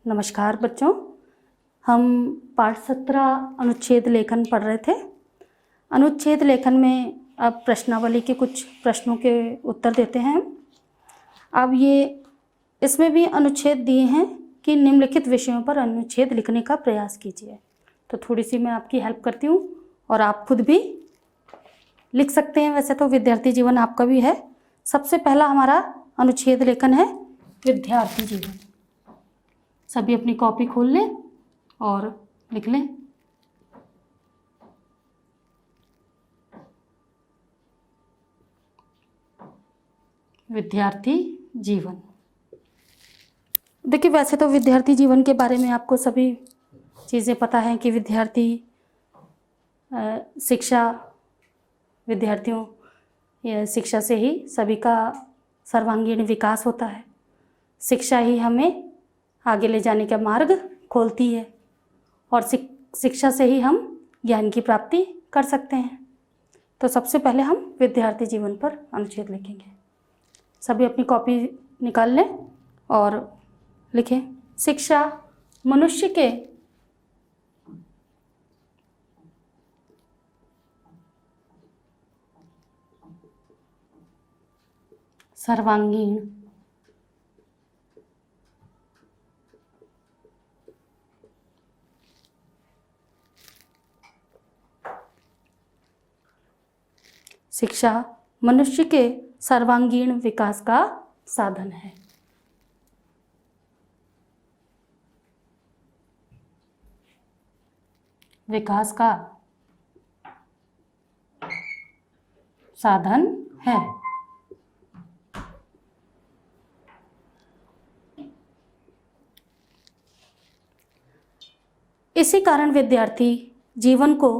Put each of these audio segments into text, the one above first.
नमस्कार बच्चों, हम पाठ 17 अनुच्छेद लेखन पढ़ रहे थे। अनुच्छेद लेखन में अब प्रश्नावली के कुछ प्रश्नों के उत्तर देते हैं। अब ये इसमें भी अनुच्छेद दिए हैं कि निम्नलिखित विषयों पर अनुच्छेद लिखने का प्रयास कीजिए। तो थोड़ी सी मैं आपकी हेल्प करती हूँ और आप खुद भी लिख सकते हैं। वैसे तो विद्यार्थी जीवन आपका भी है। सबसे पहला हमारा अनुच्छेद लेखन है विद्यार्थी जीवन। सभी अपनी कॉपी खोल लें और लिख लें। विद्यार्थी जीवन। देखिए, वैसे तो विद्यार्थी जीवन के बारे में आपको सभी चीज़ें पता हैं कि विद्यार्थी शिक्षा, विद्यार्थियों या शिक्षा से ही सभी का सर्वांगीण विकास होता है। शिक्षा ही हमें आगे ले जाने का मार्ग खोलती है और शिक्षा से ही हम ज्ञान की प्राप्ति कर सकते हैं। तो सबसे पहले हम विद्यार्थी जीवन पर अनुच्छेद लिखेंगे। सभी अपनी कॉपी निकाल लें और लिखें। शिक्षा मनुष्य के सर्वांगीण शिक्षा मनुष्य के सर्वांगीण विकास का साधन है। विकास का साधन है। इसी कारण विद्यार्थी जीवन को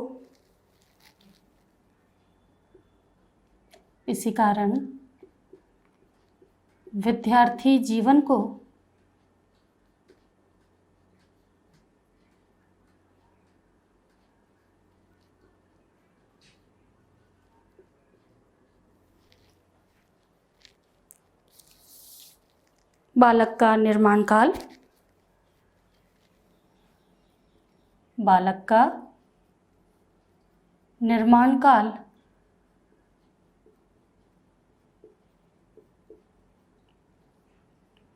बालक का निर्माण काल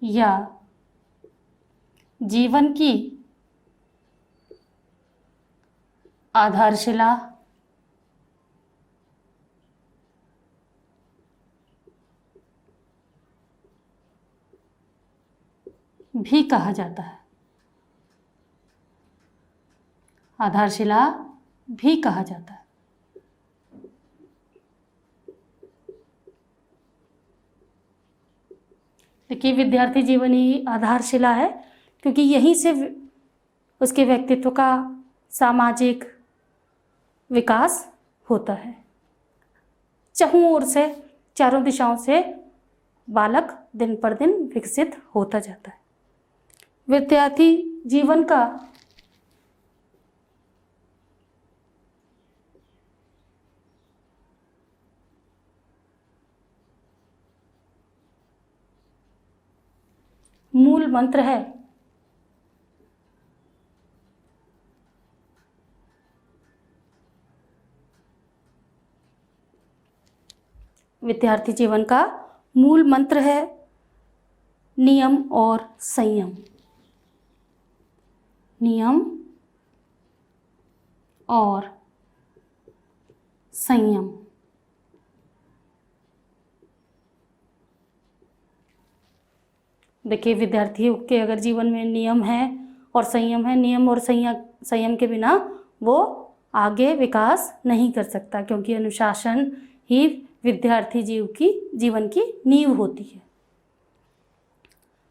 या जीवन की आधारशिला भी कहा जाता है। आधारशिला भी कहा जाता है। देखिए, विद्यार्थी जीवन ही आधारशिला है क्योंकि यहीं से उसके व्यक्तित्व का सामाजिक विकास होता है। चारों दिशाओं से बालक दिन पर दिन विकसित होता जाता है। विद्यार्थी जीवन का मूल मंत्र है विद्यार्थी जीवन का मूल मंत्र है नियम और संयम। नियम और संयम। देखिए, विद्यार्थियों के अगर जीवन में नियम है और संयम है, नियम और संयम के बिना वो आगे विकास नहीं कर सकता क्योंकि अनुशासन ही विद्यार्थी जीवन की नींव होती है।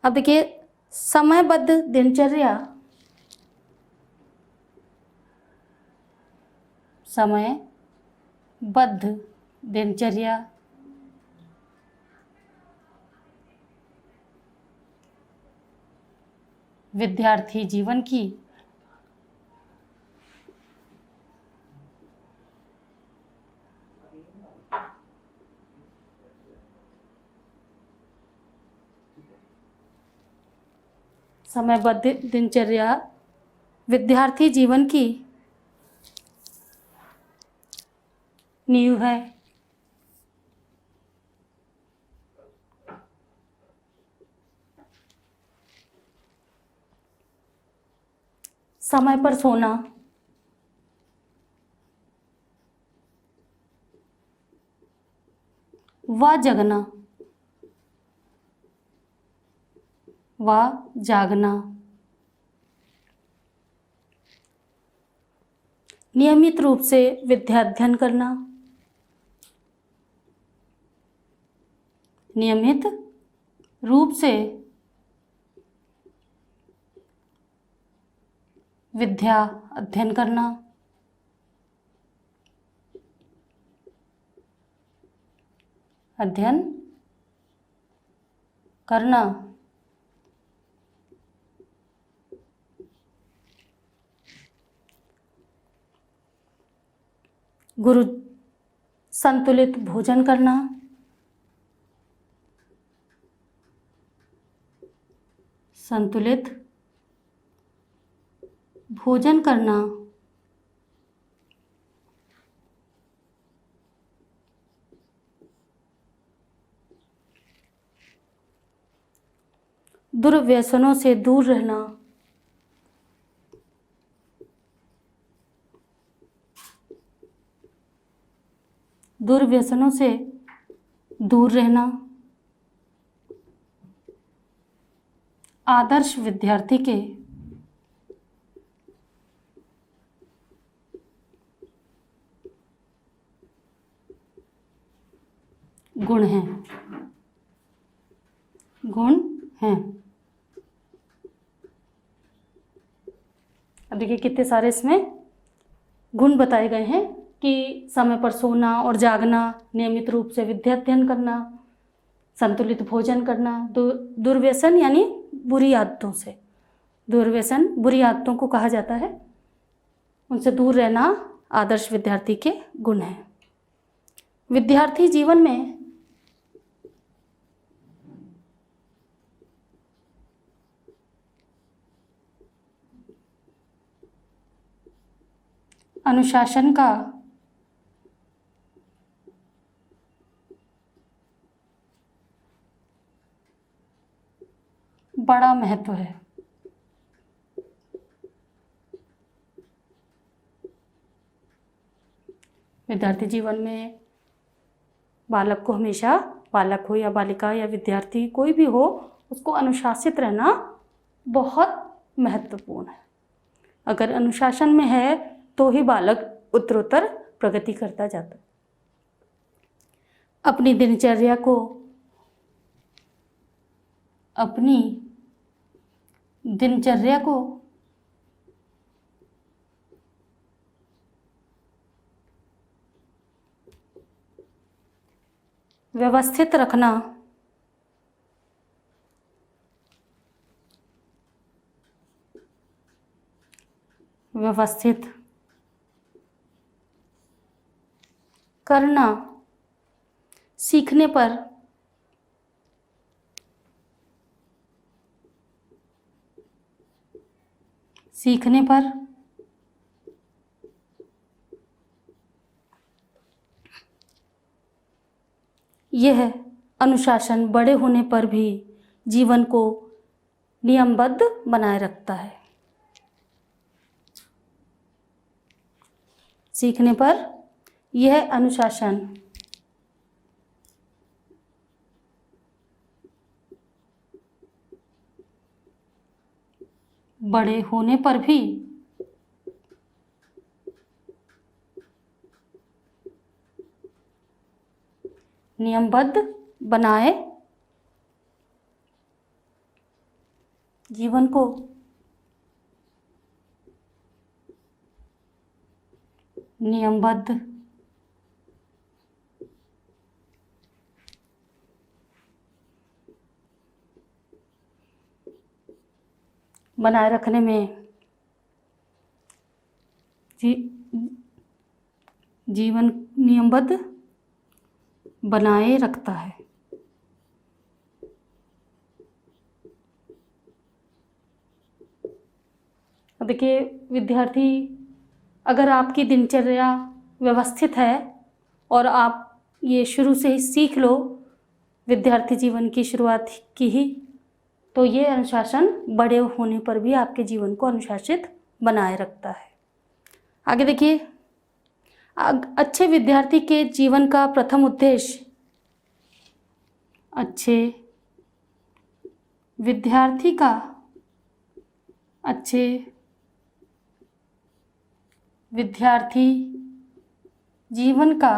अब देखिए, समयबद्ध दिनचर्या विद्यार्थी जीवन की समयबद्ध दिनचर्या विद्यार्थी जीवन की नींव है। समय पर सोना व जगना व जागना, नियमित रूप से विद्या अध्ययन करना, नियमित रूप से विद्या अध्ययन करना, अध्ययन करना, गुरु संतुलित भोजन करना, संतुलित भोजन करना, दुर्व्यसनों से दूर रहना, दुर्व्यसनों से दूर रहना, आदर्श विद्यार्थी के गुण हैं, गुण हैं। अब देखिए कितने सारे इसमें गुण बताए गए हैं कि समय पर सोना और जागना, नियमित रूप से विद्या अध्ययन करना, संतुलित भोजन करना, दुर्व्यसन यानी बुरी आदतों से, दुर्व्यसन बुरी आदतों को कहा जाता है, उनसे दूर रहना आदर्श विद्यार्थी के गुण हैं। विद्यार्थी जीवन में अनुशासन का बड़ा महत्व है। विद्यार्थी जीवन में बालक को हमेशा, बालक हो या बालिका या विद्यार्थी कोई भी हो, उसको अनुशासित रहना बहुत महत्वपूर्ण है। अगर अनुशासन में है तो ही बालक उत्तरोत्तर प्रगति करता जाता है। अपनी दिनचर्या को, अपनी दिनचर्या को व्यवस्थित रखना व्यवस्थित करना सीखने पर यह अनुशासन बड़े होने पर भी जीवन को नियमबद्ध बनाए रखता है। सीखने पर यह अनुशासन बड़े होने पर भी नियमबद्ध बनाए जीवन को नियमबद्ध बनाए रखने में जीवन नियमबद्ध बनाए रखता है। देखिए विद्यार्थी, अगर आपकी दिनचर्या व्यवस्थित है और आप ये शुरू से ही सीख लो विद्यार्थी जीवन की शुरुआत की ही, तो ये अनुशासन बड़े होने पर भी आपके जीवन को अनुशासित बनाए रखता है। आगे देखिए, अच्छे विद्यार्थी के जीवन का प्रथम उद्देश्य, अच्छे विद्यार्थी का अच्छे विद्यार्थी जीवन का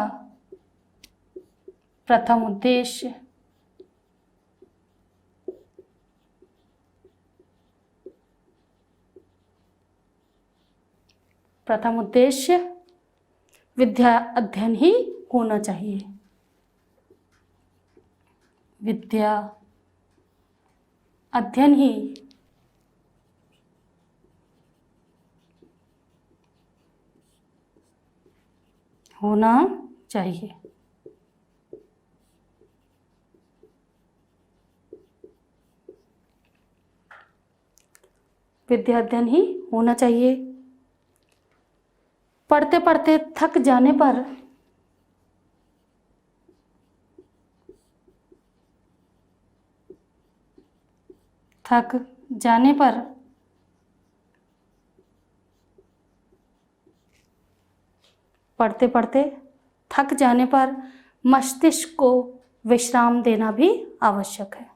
प्रथम उद्देश्य विद्या अध्ययन ही होना चाहिए। विद्या अध्ययन ही होना चाहिए। विद्या अध्ययन ही होना चाहिए। पढ़ते पढ़ते थक जाने पर पढ़ते पढ़ते थक जाने पर मस्तिष्क को विश्राम देना भी आवश्यक है।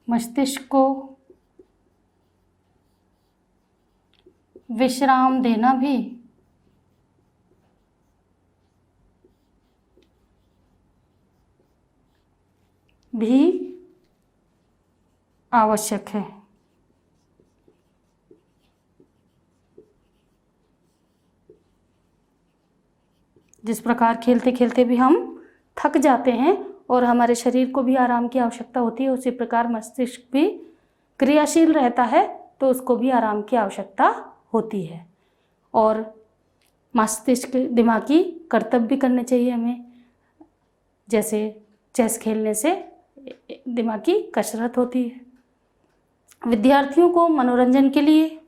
मस्तिष्क को विश्राम देना भी आवश्यक है। जिस प्रकार खेलते खेलते भी हम थक जाते हैं और हमारे शरीर को भी आराम की आवश्यकता होती है, उसी प्रकार मस्तिष्क भी क्रियाशील रहता है तो उसको भी आराम की आवश्यकता होती है। और मस्तिष्क दिमागी कर्तव्य भी करने चाहिए हमें, जैसे चेस खेलने से दिमागी कसरत होती है। विद्यार्थियों को मनोरंजन के लिए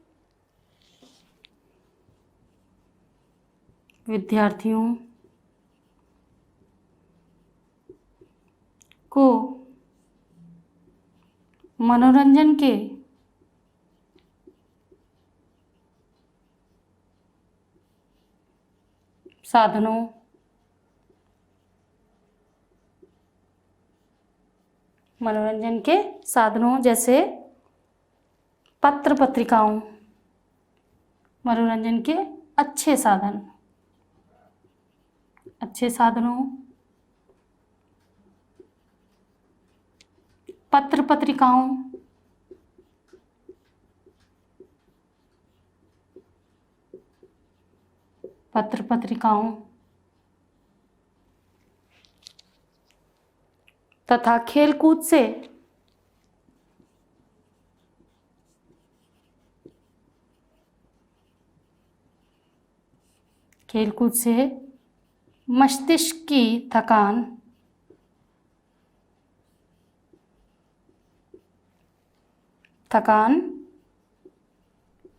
मनोरंजन के साधनों जैसे पत्र पत्रिकाओं, मनोरंजन के अच्छे साधनों पत्र पत्रिकाओं तथा खेलकूद से मस्तिष्क की थकान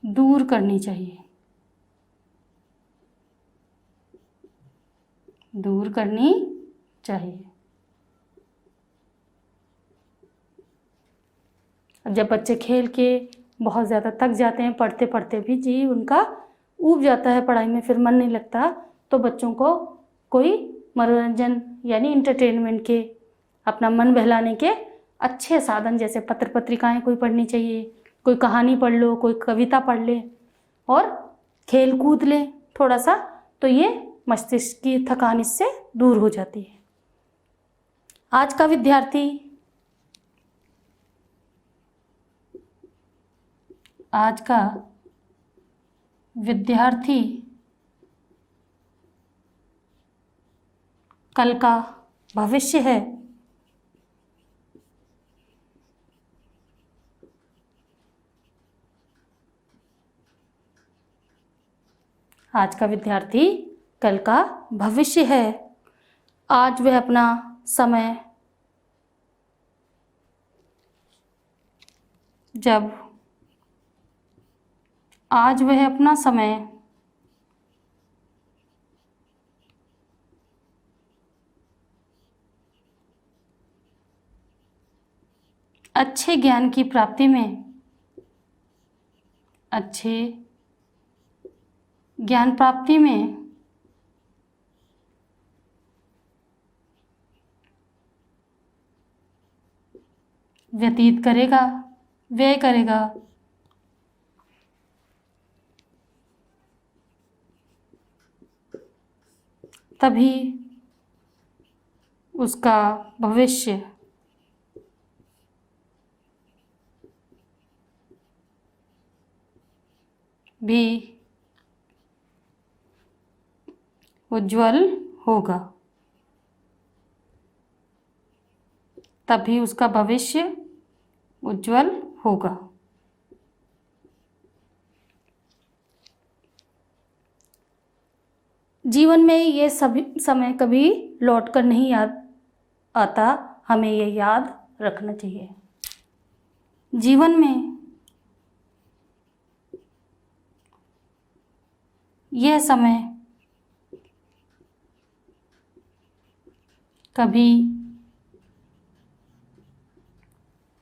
दूर करनी चाहिए। जब बच्चे खेल के बहुत ज़्यादा थक जाते हैं, पढ़ते पढ़ते भी जी उनका ऊब जाता है, पढ़ाई में फिर मन नहीं लगता, तो बच्चों को कोई मनोरंजन यानी इंटरटेनमेंट के, अपना मन बहलाने के अच्छे साधन जैसे पत्र पत्रिकाएं कोई पढ़नी चाहिए, कोई कहानी पढ़ लो, कोई कविता पढ़ ले और खेल कूद ले थोड़ा सा, तो ये मस्तिष्क की थकान इससे दूर हो जाती है। आज का विद्यार्थी कल का भविष्य है। आज का विद्यार्थी कल का भविष्य है। आज वह अपना समय जब आज वह अपना समय अच्छे ज्ञान की प्राप्ति में, अच्छे ज्ञान प्राप्ति में व्यतीत करेगा, व्यय करेगा। तभी उसका भविष्य भी उज्जवल होगा, तभी उसका भविष्य उज्जवल होगा। जीवन में ये सभी समय कभी लौट कर नहीं याद आता, हमें ये याद रखना चाहिए। जीवन में यह समय कभी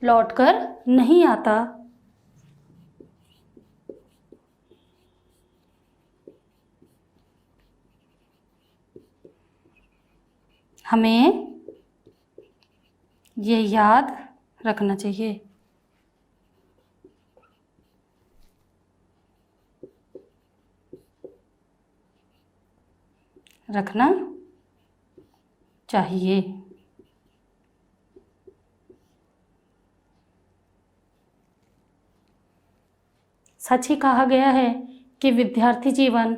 लौट कर नहीं आता, हमें ये याद रखना चाहिए। रखना चाहिए। सच ही कहा गया है कि विद्यार्थी जीवन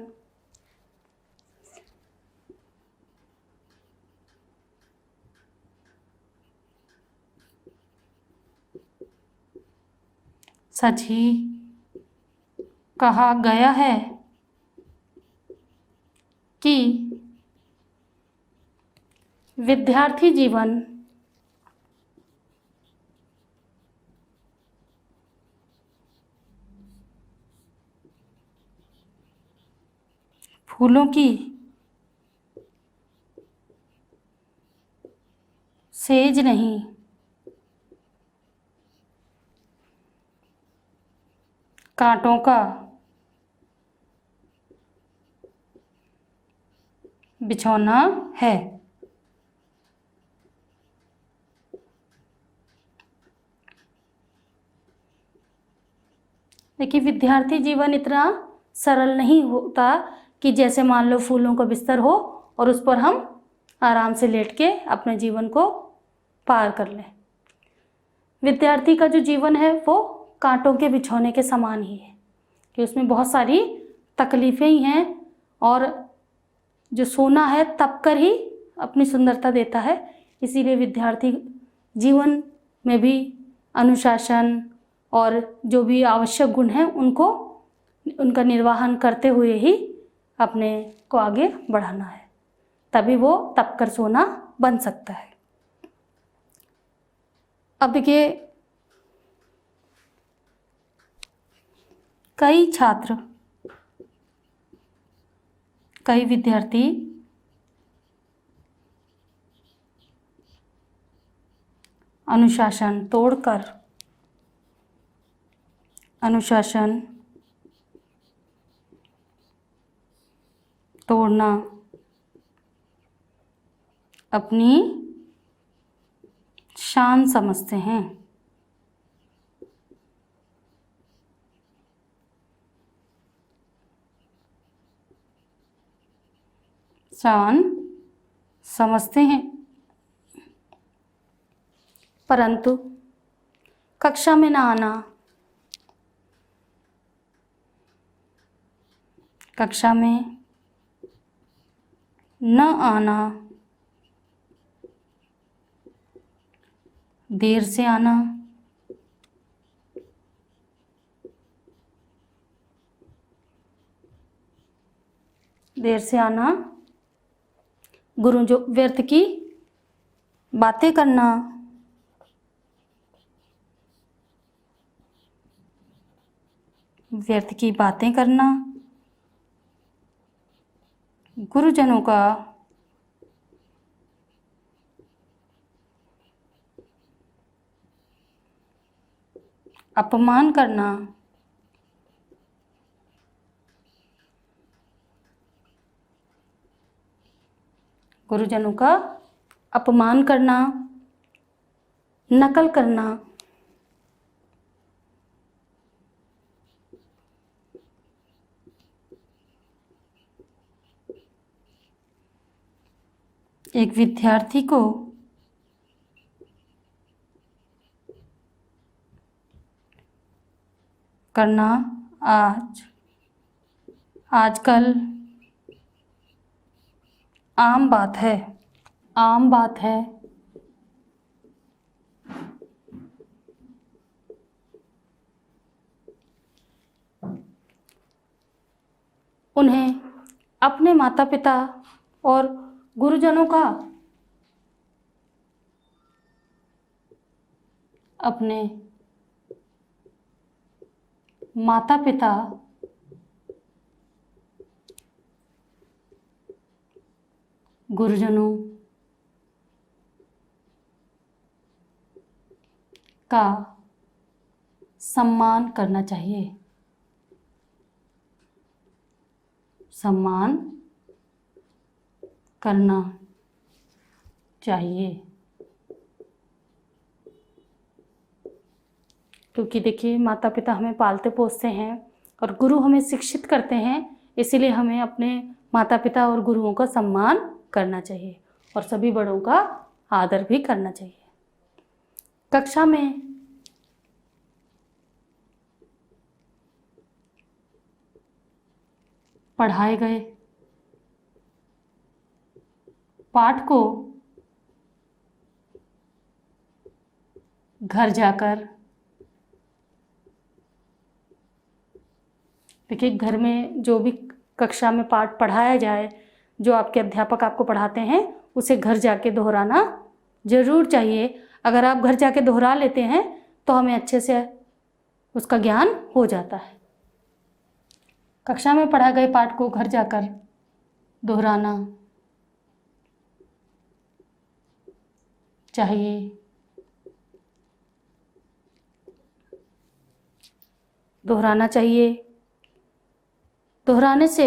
सच ही कहा गया है कि विद्यार्थी जीवन फूलों की सेज नहीं, कांटों का बिछौना है। देखिए, विद्यार्थी जीवन इतना सरल नहीं होता कि जैसे मान लो फूलों का बिस्तर हो और उस पर हम आराम से लेट के अपने जीवन को पार कर लें। विद्यार्थी का जो जीवन है वो कांटों के बिछौने के समान ही है कि उसमें बहुत सारी तकलीफ़ें ही हैं, और जो सोना है तप कर ही अपनी सुंदरता देता है। इसीलिए विद्यार्थी जीवन में भी अनुशासन और जो भी आवश्यक गुण हैं उनका निर्वहन करते हुए ही अपने को आगे बढ़ाना है, तभी वो तप कर सोना बन सकता है। अब देखिए, कई छात्र, कई विद्यार्थी अनुशासन तोड़कर, अनुशासन तोड़ना अपनी शान समझते हैं। शान समझते हैं, परंतु कक्षा में ना आना, कक्षा में न आना, देर से आना, देर से आना, गुरु जो व्यर्थ की बातें करना, व्यर्थ की बातें करना, गुरुजनों का अपमान करना, गुरुजनों का अपमान करना, नकल करना, एक विद्यार्थी को करना आजकल आम बात है। आम बात है। उन्हें अपने माता पिता और गुरुजनों का अपने माता पिता गुरुजनों का सम्मान करना चाहिए। सम्मान करना चाहिए। क्योंकि देखिए, माता पिता हमें पालते पोसते हैं और गुरु हमें शिक्षित करते हैं, इसीलिए हमें अपने माता पिता और गुरुओं का सम्मान करना चाहिए और सभी बड़ों का आदर भी करना चाहिए। कक्षा में पढ़ाए गए पाठ को घर जाकर, देखिए घर में जो भी कक्षा में पाठ पढ़ाया जाए, जो आपके अध्यापक आपको पढ़ाते हैं, उसे घर जाके दोहराना ज़रूर चाहिए। अगर आप घर जाके दोहरा लेते हैं तो हमें अच्छे से उसका ज्ञान हो जाता है। कक्षा में पढ़ाए गए पाठ को घर जाकर दोहराना चाहिए। दोहराना चाहिए। दोहराने से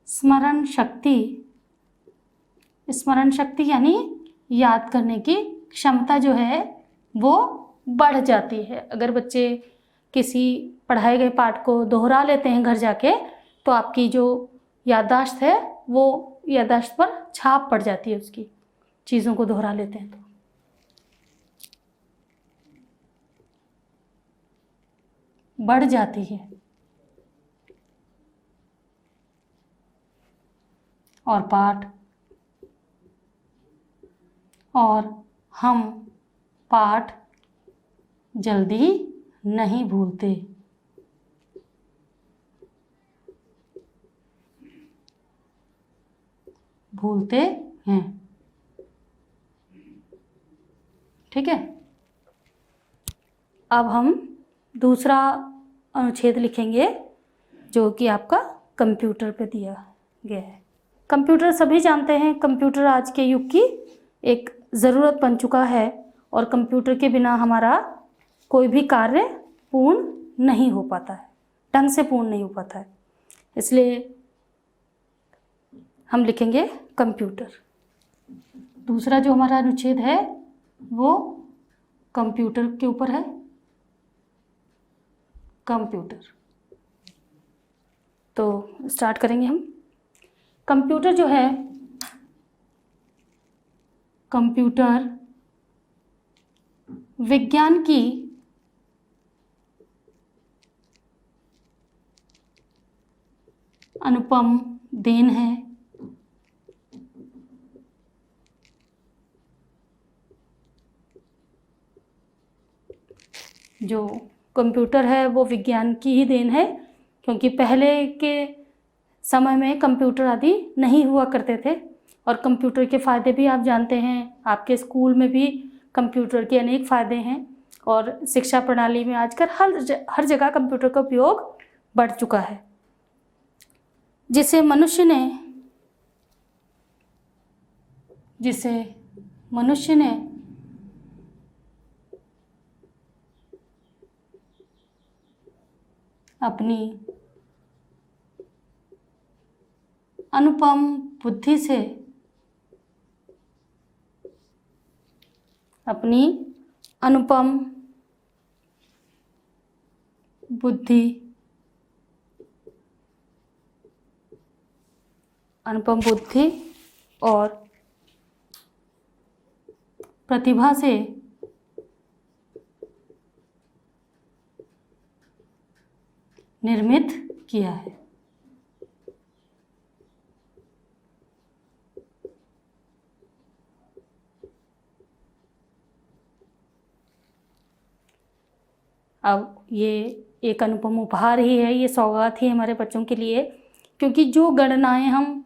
स्मरण शक्ति यानी याद करने की क्षमता जो है वो बढ़ जाती है। अगर बच्चे किसी पढ़ाए गए पाठ को दोहरा लेते हैं घर जाके, तो आपकी जो याददाश्त है वो याददाश्त पर छाप पड़ जाती है, उसकी चीज़ों को दोहरा लेते हैं तो। बढ़ जाती है। और हम पाठ जल्दी नहीं भूलते। भूलते हैं। ठीक है। अब हम दूसरा अनुच्छेद लिखेंगे जो कि आपका कंप्यूटर पे दिया गया है। कंप्यूटर सभी जानते हैं, कंप्यूटर आज के युग की एक ज़रूरत बन चुका है और कंप्यूटर के बिना हमारा कोई भी कार्य पूर्ण नहीं हो पाता है, ढंग से पूर्ण नहीं हो पाता है। इसलिए हम लिखेंगे कंप्यूटर। दूसरा जो हमारा अनुच्छेद है वो कंप्यूटर के ऊपर है। कंप्यूटर। तो स्टार्ट करेंगे हम। कंप्यूटर जो है, कंप्यूटर विज्ञान की अनुपम देन है। जो कंप्यूटर है वो विज्ञान की ही देन है, क्योंकि पहले के समय में कंप्यूटर आदि नहीं हुआ करते थे। और कंप्यूटर के फ़ायदे भी आप जानते हैं, आपके स्कूल में भी कंप्यूटर के अनेक फ़ायदे हैं और शिक्षा प्रणाली में आजकल हर जगह कंप्यूटर का उपयोग बढ़ चुका है, जिसे मनुष्य ने अपनी अनुपम बुद्धि से अनुपम बुद्धि और प्रतिभा से निर्मित किया है। अब ये एक अनुपम उपहार ही है, ये सौगात ही हमारे बच्चों के लिए, क्योंकि जो गणनाएं हम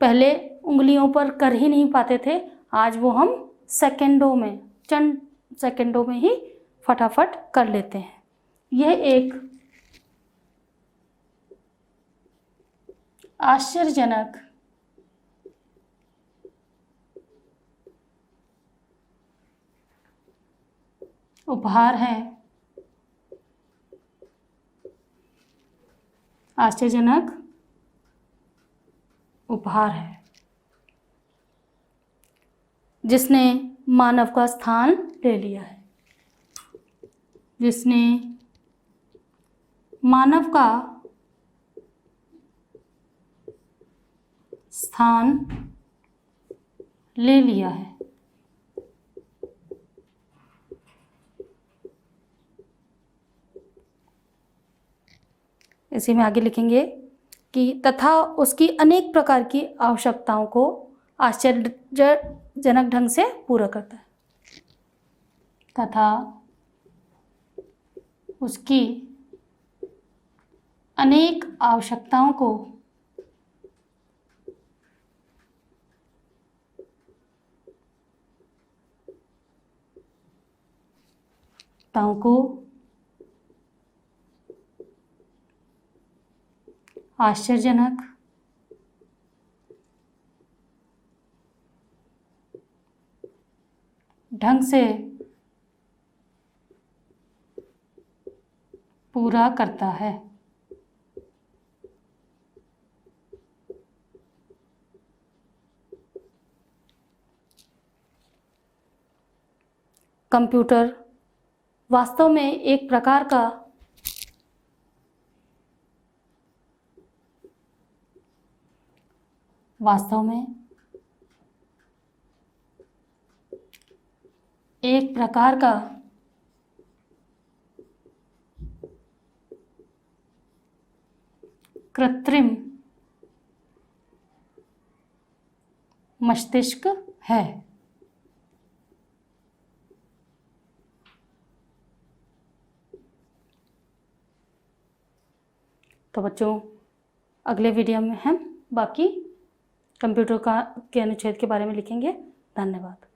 पहले उंगलियों पर कर ही नहीं पाते थे, आज वो हम चंद सेकंडों में ही फटाफट कर लेते हैं। यह एक आश्चर्यजनक उपहार है, जिसने मानव का स्थान ले लिया है, इसी में आगे लिखेंगे कि तथा उसकी अनेक प्रकार की आवश्यकताओं को आश्चर्यजनक ढंग से पूरा करता है। तथा उसकी अनेक आवश्यकताओं को आश्चर्यजनक ढंग से पूरा करता है। कंप्यूटर वास्तव में एक प्रकार का कृत्रिम मस्तिष्क है। तो बच्चों, अगले वीडियो में हम बाकी कंप्यूटर के अनुच्छेद के बारे में लिखेंगे। धन्यवाद।